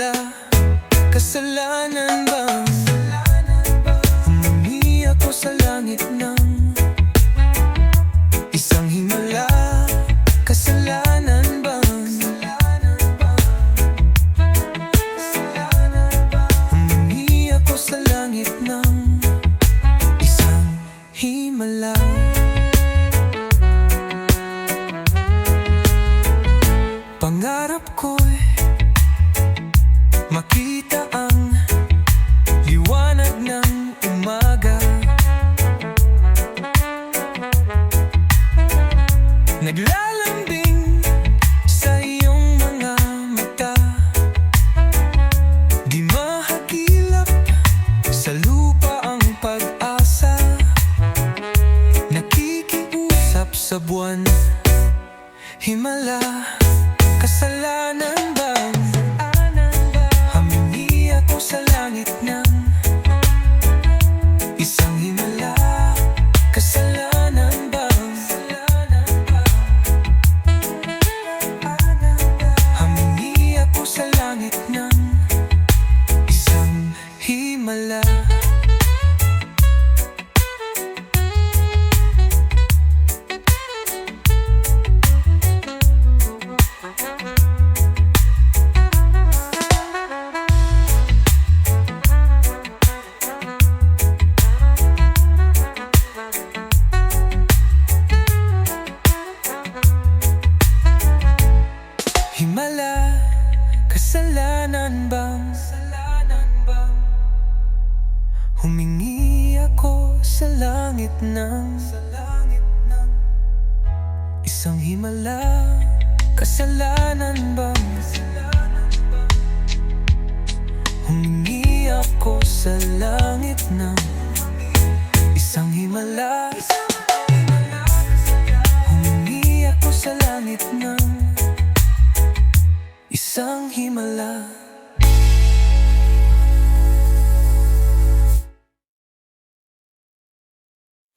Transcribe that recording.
himala, kasalanan bang humingi ako sa langit ng isang himala? Kasalanan bang humingi ako sa langit ng isang himala? Pangarap ko'y makita ang liwanag ng umaga. Naglalambing sa iyong mga mata, di mahagilap sa lupa ang pag-asa. Nakikiusap sa buwan, himala, kasalanan bang humingi ako sa langit ng isang himala? Kasalanan bang humingi ako sa langit ng isang himala? Himala, kasalanan bang humingi ako sa langit ng isang himala? Kasalanan bang humingi ako sa langit ng isang himala? Humingi ako sa langit ng isang himala.